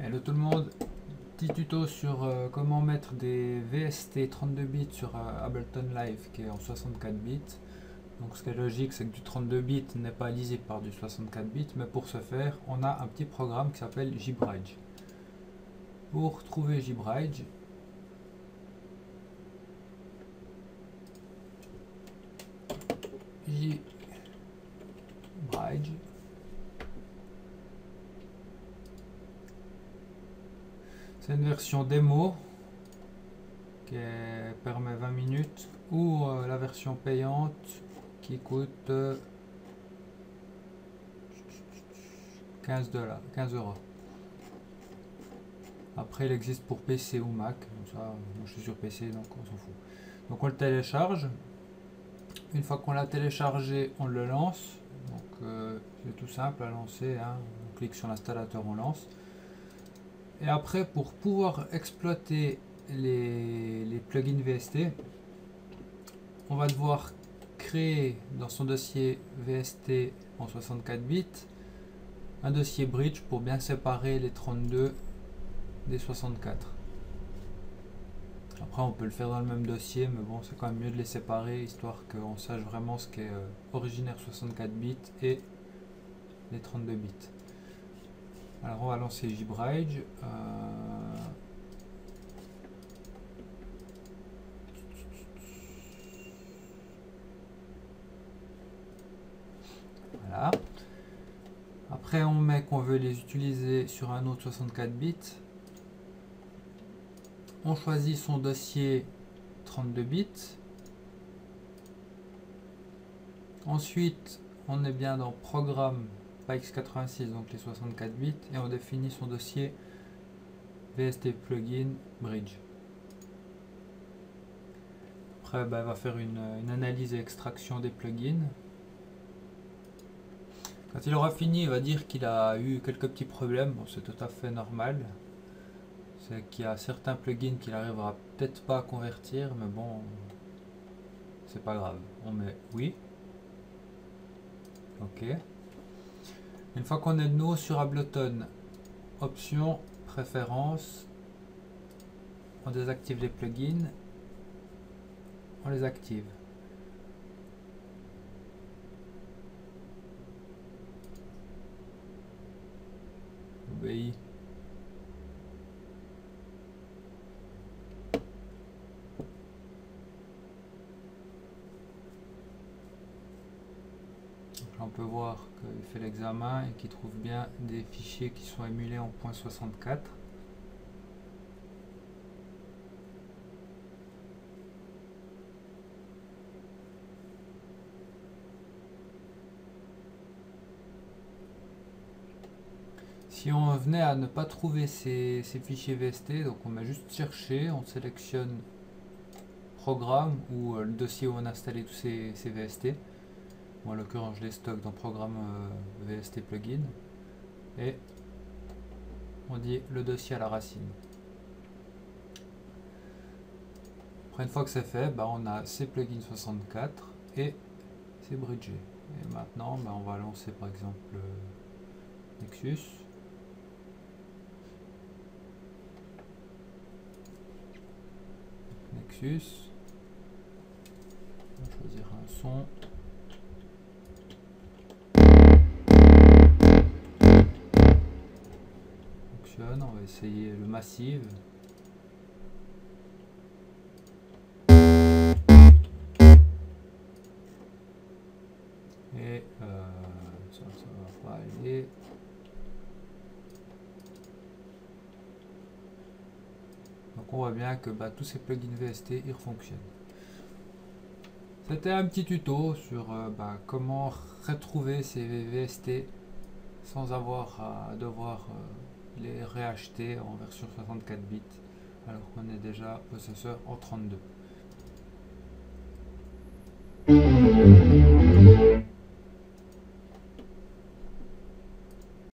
Hello tout le monde, petit tuto sur comment mettre des VST 32 bits sur Ableton Live qui est en 64 bits. Donc ce qui est logique, c'est que du 32 bits n'est pas lisible par du 64 bits, mais pour ce faire, on a un petit programme qui s'appelle JBridge. Pour trouver JBridge, c'est une version démo qui permet 20 minutes ou la version payante qui coûte 15 €. Après, il existe pour PC ou Mac. Comme ça, moi je suis sur PC, donc on s'en fout. Donc on le télécharge. Une fois qu'on l'a téléchargé, on le lance. Donc c'est tout simple à lancer, hein. On clique sur l'installateur, on lance. Et après, pour pouvoir exploiter les plugins VST, on va devoir créer dans son dossier VST en 64 bits un dossier bridge pour bien séparer les 32 des 64. Après on peut le faire dans le même dossier, mais bon, c'est quand même mieux de les séparer histoire qu'on sache vraiment ce qui est originaire 64 bits et les 32 bits. Alors on va lancer JBridge. Voilà. Après on met qu'on veut les utiliser sur un autre 64 bits. On choisit son dossier 32 bits. Ensuite, on est bien dans Programme, pas x86, donc les 64 bits, et on définit son dossier VST Plugin Bridge. Après, il va faire une analyse et extraction des plugins. Quand il aura fini, il va dire qu'il a eu quelques petits problèmes. Bon, c'est tout à fait normal. C'est qu'il y a certains plugins qu'il n'arrivera peut-être pas à convertir, mais bon, c'est pas grave. On met oui. Ok. Une fois qu'on est de nouveau sur Ableton, options, préférences, on désactive les plugins, on les active. Obéis. On peut voir qu'il fait l'examen et qu'il trouve bien des fichiers qui sont émulés en .64. Si on venait à ne pas trouver ces fichiers VST, donc on met juste chercher, on sélectionne programme ou le dossier où on a installé tous ces VST. Moi, en l'occurrence, je les stocke dans programme VST plugin et on dit le dossier à la racine. Après, une fois que c'est fait, on a ces plugins 64 et c'est bridgé. Et maintenant, on va lancer par exemple Nexus. Nexus. On va choisir un son. On va essayer le Massive. Et ça va pas aller. Donc on voit bien que tous ces plugins VST ils fonctionnent. C'était un petit tuto sur comment retrouver ces VST sans avoir à devoir les réacheter en version 64 bits alors qu'on est déjà possesseur en 32.